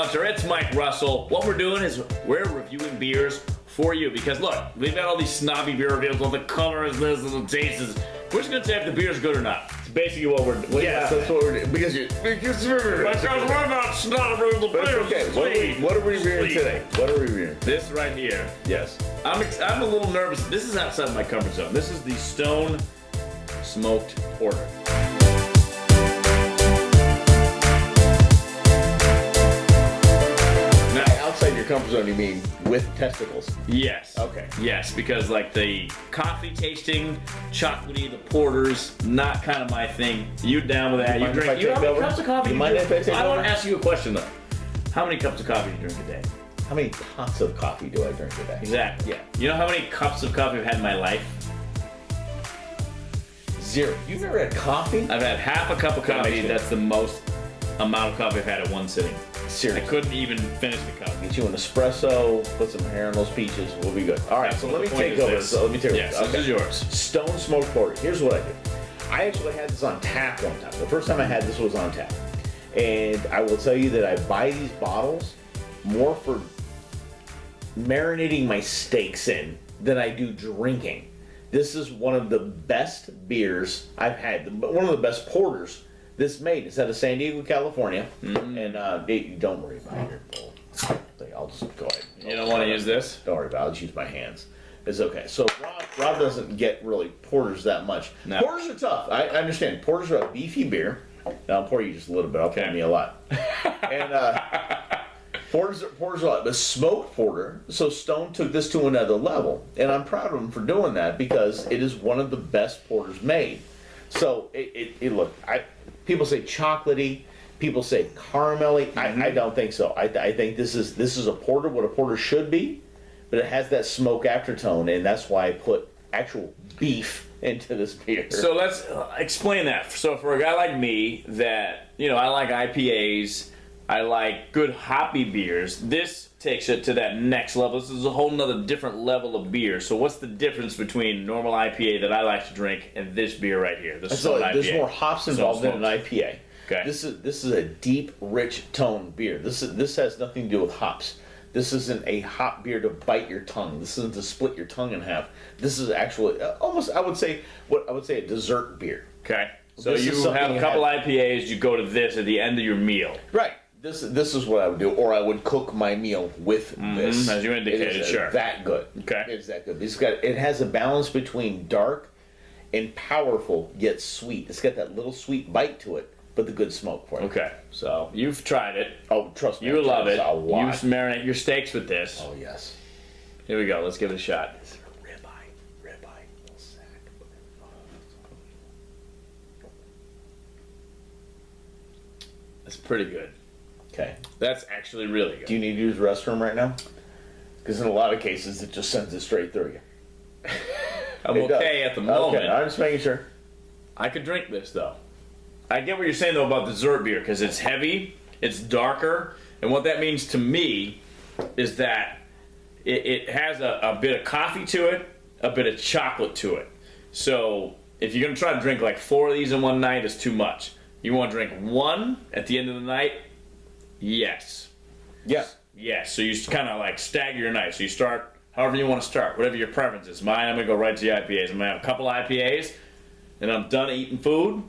Monster. It's Mike Russell. What we're doing is we're reviewing beers for you because look, we've got all these snobby beer reviews, all the color is this and the taste is. We're just gonna say if the beer's good or not. It's basically what we're doing. Yes, that's what we're doing. Because we're not snobby the but beers. it's okay. What are we reviewing today? What are we reviewing? This right here. Yes. I'm a little nervous. This is outside my comfort zone. This is the Stone Smoked Porter. Outside your comfort zone, you mean with testicles? Yes. Okay. Yes, because like the coffee tasting, chocolatey, the porters, not kind of my thing. You down with that? You drink? You know how many cups of coffee? I want to ask you a question though. How many cups of coffee do you drink a day? How many pots of coffee do I drink a day? Exactly. Yeah. You know how many cups of coffee I've had in my life? 0. You've never had coffee? I've had half a cup of coffee. That's the most amount of coffee I've had at one sitting. Seriously. I couldn't even finish the cup. Get you an espresso, put some hair on those peaches, we'll be good. All right, so let me take over. So let me take over. Yes, this is yours. Stone Smoked Porter. Here's what I do. I actually had this on tap one time. The first time I had this was on tap. And I will tell you that I buy these bottles more for marinating my steaks in than I do drinking. This is one of the best beers I've had. One of the best porters this made. It's out of San Diego, California. Mm-hmm. And don't worry about your bowl. I'll just go ahead. You don't want to use this? Don't worry about it. I'll just use my hands. It's okay. So Rob doesn't get really porters that much. No. Porters are tough. I understand. Porters are a beefy beer. Now I'll pour you just a little bit. I'll pour me a lot. And porters are a lot. But smoked porter. So Stone took this to another level, and I'm proud of him for doing that because it is one of the best porters made. So look. People say chocolatey. People say caramelly. Mm-hmm. I don't think so. I think this is a porter, what a porter should be, but it has that smoke aftertone, and that's why I put actual beef into this beer. So let's explain that. So for a guy like me, that I like IPAs, I like good hoppy beers. This takes it to that next level. This is a whole nother different level of beer. So what's the difference between normal IPA that I like to drink and this beer right here? This IPA. There's more hops involved in an IPA. Okay. This is a deep, rich tone beer. This has nothing to do with hops. This isn't a hop beer to bite your tongue. This isn't to split your tongue in half. This is actually almost I would say a dessert beer. Okay. So you have a couple IPAs. You go to this at the end of your meal. Right. This is what I would do, or I would cook my meal with this. As you indicated, sure. That good. Okay. It's that good. It has a balance between dark and powerful, yet sweet. It's got that little sweet bite to it, but the good smoke for it. Okay. So you've tried it. Oh, trust me. You love it. A lot. You marinate your steaks with this. Oh yes. Here we go. Let's give it a shot. Ribeye, little sack. That's pretty good. Okay. That's actually really good. Do you need to use the restroom right now? Because in a lot of cases, it just sends it straight through you. I'm okay at the moment. Okay, I'm just making sure. I could drink this, though. I get what you're saying, though, about dessert beer, because it's heavy, it's darker, and what that means to me is that it has a bit of coffee to it, a bit of chocolate to it. So if you're going to try to drink like 4 of these in one night, it's too much. You want to drink one at the end of the night? Yes. Yes. Yes. So you kind of like stagger your night. So you start however you want to start, whatever your preference is. Mine, I'm going to go right to the IPAs. I'm going to have a couple IPAs, and I'm done eating food.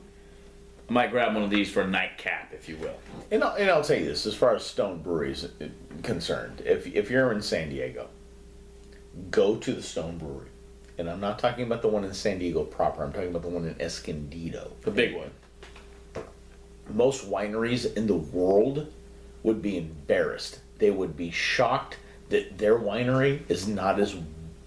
I might grab one of these for a nightcap, if you will. And I'll tell you this, as far as Stone Brewery is concerned, if you're in San Diego, go to the Stone Brewery. And I'm not talking about the one in San Diego proper. I'm talking about the one in Escondido. The big one. Most wineries in the world would be embarrassed. They would be shocked that their winery is not as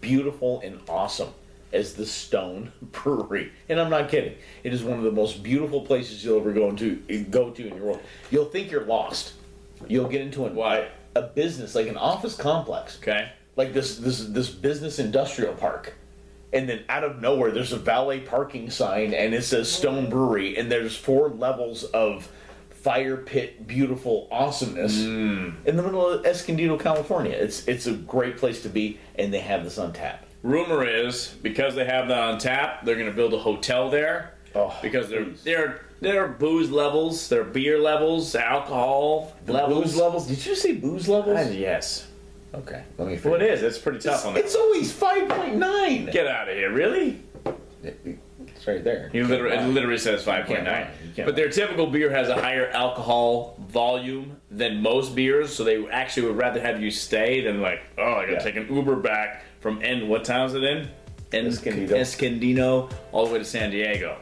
beautiful and awesome as the Stone Brewery. And I'm not kidding. It is one of the most beautiful places you'll ever go to in your world. You'll think you're lost. You'll get into a business, like an office complex. Okay. Like this business industrial park. And then out of nowhere, there's a valet parking sign, and it says Stone Brewery, and there's 4 levels of fire pit, beautiful awesomeness in the middle of Escondido, California. It's a great place to be, and they have this on tap. Rumor is, because they have that on tap, they're going to build a hotel there. Oh, because they're are booze levels, there are beer levels, alcohol levels. Booze levels? Did you say booze levels? Yes. Okay, let me. Well, it is. It's pretty tough on that. It's always 5.9. Get out of here! Really? It's right there. It literally says 5.9. can't But their typical beer has a higher alcohol volume than most beers, so they actually would rather have you stay than like, oh, I gotta take an Uber back from what town is it in? Escondido all the way to San Diego.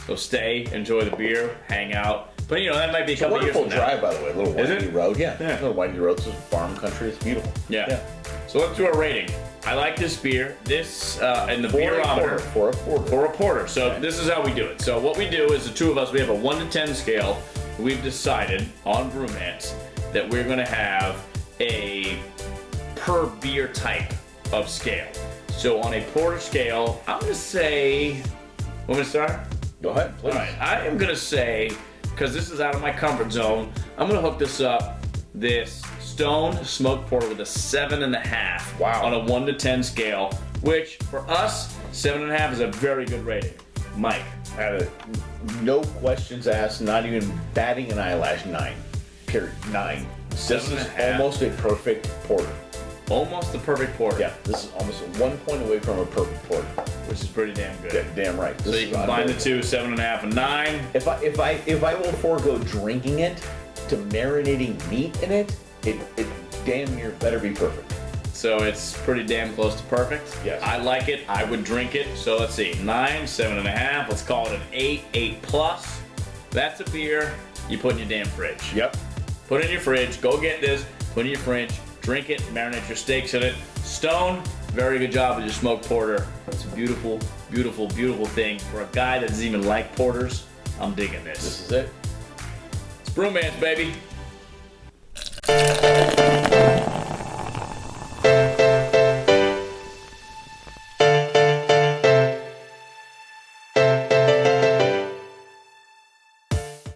So stay, enjoy the beer, hang out. But that might be a It's a couple years wonderful from now. drive, by the way. A little Is windy it? road. Yeah. Yeah. Little windy road. It's farm country. It's beautiful. Yeah. So let's do a rating. I like this beer. This in the beerometer For a porter. for a porter. So this is how we do it. So what we do is the two of us. We have a 1 to 10 scale. We've decided on Brewmance that we're going to have a per beer type of scale. So on a porter scale, I'm going to say. Want me to start? Go ahead, please. All right, I am gonna say, because this is out of my comfort zone, I'm gonna hook this up. This Stone Smoke Porter with a 7.5 Wow. on a 1 to 10 scale, which for us, 7.5 is a very good rating. Mike, No questions asked. Not even batting an eyelash. 9. Period. 9. This is 7.5. almost a perfect porter. almost the perfect porter. Yeah. This is almost 1 point away from a perfect porter. Which is pretty damn good. Yeah, damn right. So This you is combine the unbelievable. two, 7.5 and 9. If I will forego drinking it to marinating meat in it, it damn near better be perfect. So it's pretty damn close to perfect. Yes. I like it. I would drink it. So let's see, 9, 7.5. Let's call it an 8, 8 plus. That's a beer you put in your damn fridge. Yep. Put it in your fridge. Go get this. Put it in your fridge. Drink it. Marinate your steaks in it. Stone, very good job with your smoked porter. It's a beautiful, beautiful, beautiful thing. For a guy that doesn't even like porters, I'm digging this. This is it. It's Brewmance, baby.